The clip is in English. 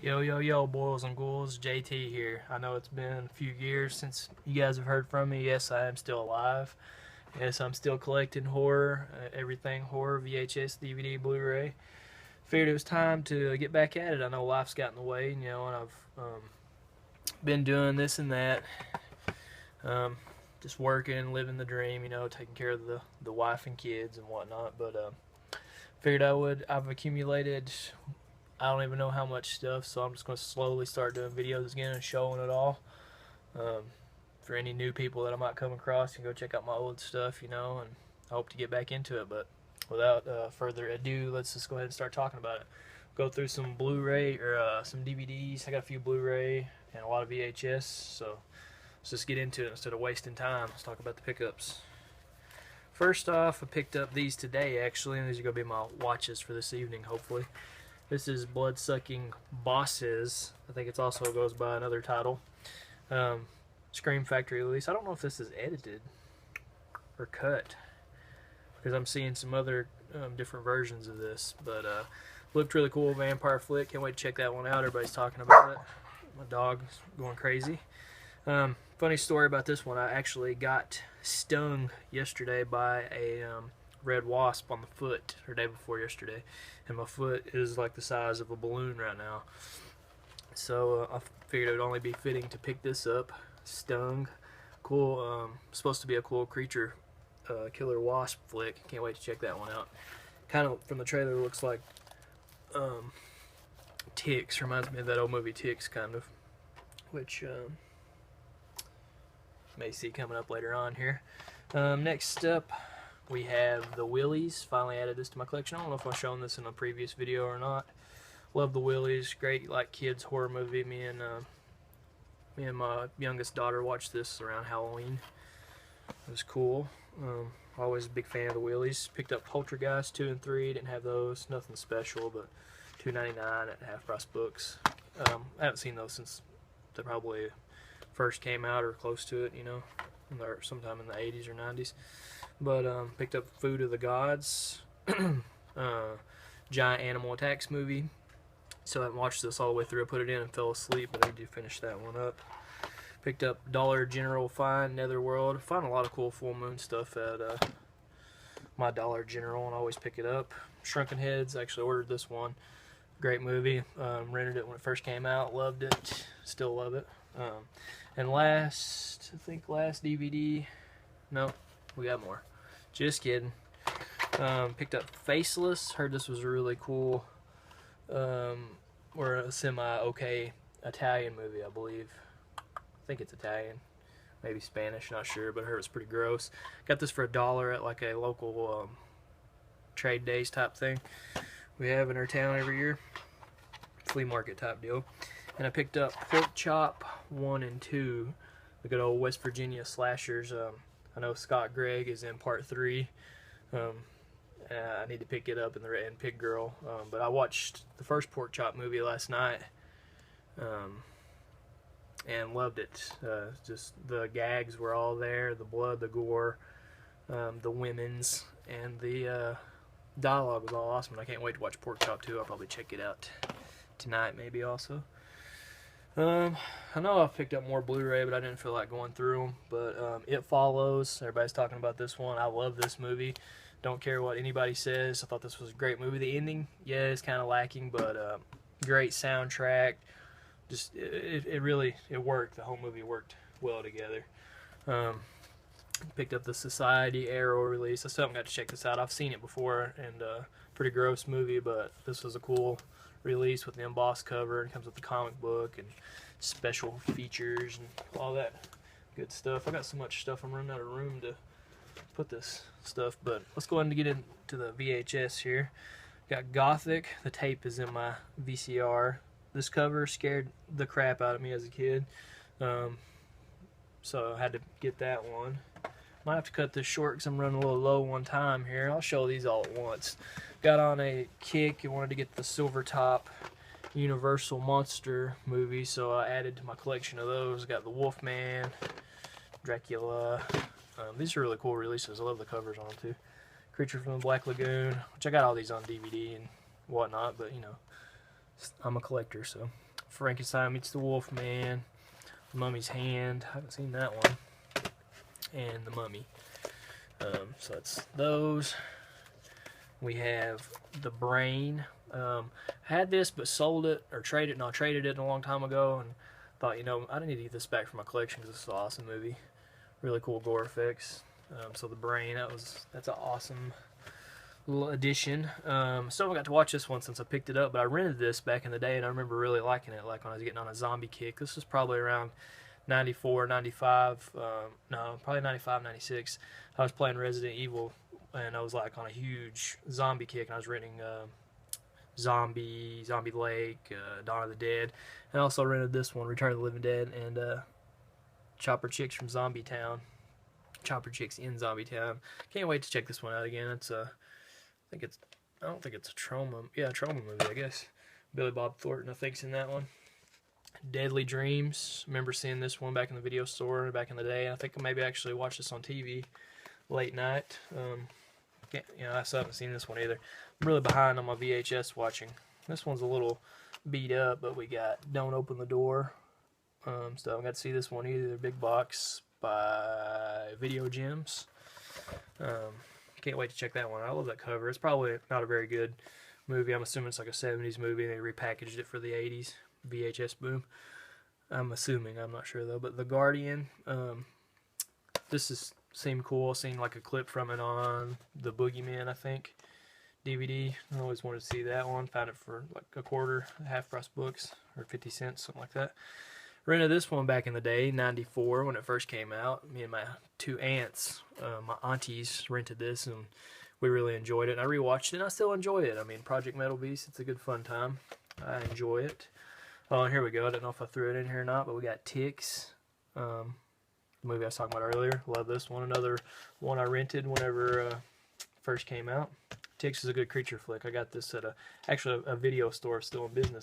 Yo, yo, yo, boys and ghouls, JT here. I know it's been a few years since you guys have heard from me. Yes, I am still alive. Yes, I'm still collecting horror, everything horror, VHS, DVD, Blu-ray. Figured it was time to get back at it. I know life's got in the way, and I've been doing this and that. Just working, living the dream, taking care of the wife and kids and whatnot. But figured I've accumulated, I don't even know how much stuff, so I'm just going to slowly start doing videos again and showing it all. For any new people that I might come across, you can go check out my old stuff, and I hope to get back into it. But without further ado, let's just go ahead and start talking about it. Go through some Blu-ray or some DVDs. I got a few Blu-ray and a lot of VHS, so let's just get into it instead of wasting time. Let's talk about the pickups. First off, I picked up these today, actually, and these are going to be my watches for this evening, hopefully. This is Blood-Sucking Bosses. I think it also goes by another title. Scream Factory release. I don't know if this is edited or cut, because I'm seeing some other different versions of this. But looked really cool. Vampire flick. Can't wait to check that one out. Everybody's talking about it. My dog's going crazy. Funny story about this one. I actually got stung yesterday by a red wasp on the foot, or day before yesterday, and my foot is like the size of a balloon right now. So I figured it would only be fitting to pick this up. Stung. Cool. Supposed to be a cool creature killer wasp flick. Can't wait to check that one out. Kind of from the trailer looks like Ticks. Reminds me of that old movie Ticks, kind of, which may see coming up later on here. Next up, we have the Willies. Finally added this to my collection. I don't know if I've shown this in a previous video or not. Love the Willies. Great, like, kids horror movie. Me and my youngest daughter watched this around Halloween. It was cool. Always a big fan of the Willies. Picked up Poltergeist 2 and 3. Didn't have those. Nothing special, but $2.99 at Half Price Books. I haven't seen those since they probably first came out or close to it, or sometime in the 80s or 90s. But picked up Food of the Gods, Giant Animal Attacks movie. So I haven't watched this all the way through. I put it in and fell asleep, but I did finish that one up. Picked up Dollar General Find Netherworld. Find a lot of cool full moon stuff at my Dollar General, and I always pick it up. Shrunken Heads. I actually ordered this one. Great movie. Rented it when it first came out. Loved it. Still love it. And last DVD. No, we got more. Just kidding. Picked up Faceless. Heard this was a really cool, or a semi-okay Italian movie, I believe. I think it's Italian. Maybe Spanish, not sure, but I heard it's pretty gross. Got this for $1 at like a local trade days type thing we have in our town every year. Flea market type deal. And I picked up Pork Chop 1 and 2, the good old West Virginia slashers. I know Scott Gregg is in part 3. I need to pick it up in Pig Girl. But I watched the first Pork Chop movie last night, and loved it. Just the gags were all there, the blood, the gore, the women's, and the dialogue was all awesome. And I can't wait to watch Pork Chop 2. I'll probably check it out tonight, maybe also. I know I've picked up more Blu-ray, but I didn't feel like going through them. But It Follows. Everybody's talking about this one. I love this movie. Don't care what anybody says. I thought this was a great movie. The ending, yeah, is kind of lacking, but great soundtrack. Just it really worked. The whole movie worked well together. Picked up the Society Arrow release. I still haven't got to check this out. I've seen it before, and pretty gross movie, but this was a cool release with the embossed cover, and comes with the comic book and special features and all that good stuff. I got so much stuff I'm running out of room to put this stuff, but let's go ahead and get into the VHS here. Got Gothic. The tape is in my VCR. This cover scared the crap out of me as a kid, so I had to get that one. Might have to cut this short because I'm running a little low on time here. I'll show these all at once. Got on a kick and wanted to get the Silver Top Universal Monster movie, so I added to my collection of those. Got the Wolfman, Dracula. These are really cool releases. I love the covers on them too. Creature from the Black Lagoon, which I got all these on DVD and whatnot, but I'm a collector, so. Frankenstein Meets the Wolf Man, The Mummy's Hand. I haven't seen that one. And The Mummy. So that's those. We have The Brain. Had this but sold it or traded it. No, I traded it a long time ago and thought, you know, I need to get this back for my collection because it's an awesome movie. Really cool gore effects. So The Brain, that's an awesome little addition. Still haven't got to watch this one since I picked it up, but I rented this back in the day and I remember really liking it, like when I was getting on a zombie kick. This was probably around 94, 95, no, probably 95, 96. I was playing Resident Evil and I was like on a huge zombie kick and I was renting Zombie Lake, Dawn of the Dead, and I also rented this one, Return of the Living Dead, and Chopper Chicks from Zombie Town. Chopper Chicks in Zombie Town. Can't wait to check this one out again. It's I don't think it's a trauma. Yeah, a trauma movie, I guess. Billy Bob Thornton, I think's in that one. Deadly Dreams. Remember seeing this one back in the video store back in the day. I think I maybe actually watched this on TV late night. I still haven't seen this one either. I'm really behind on my VHS watching. This one's a little beat up, but we got Don't Open the Door. Still haven't got to see this one either. Big box by Video Gems. Can't wait to check that one. I love that cover. It's probably not a very good movie. I'm assuming it's like a 70s movie and they repackaged it for the 80s VHS boom. I'm assuming. I'm not sure though. But The Guardian. This seemed cool. Seen like a clip from it on the Boogeyman, I think, DVD. I always wanted to see that one. Found it for like a quarter, half price books, or 50 cents, something like that. Rented this one back in the day, 94, when it first came out. Me and my two aunts, my aunties, rented this, and we really enjoyed it. And I rewatched it, and I still enjoy it. I mean, Project Metal Beast, it's a good fun time. I enjoy it. Oh, and here we go. I don't know if I threw it in here or not, but we got Ticks. The movie I was talking about earlier. Love this one. Another one I rented whenever first came out. Ticks is a good creature flick. I got this at actually a video store still in business.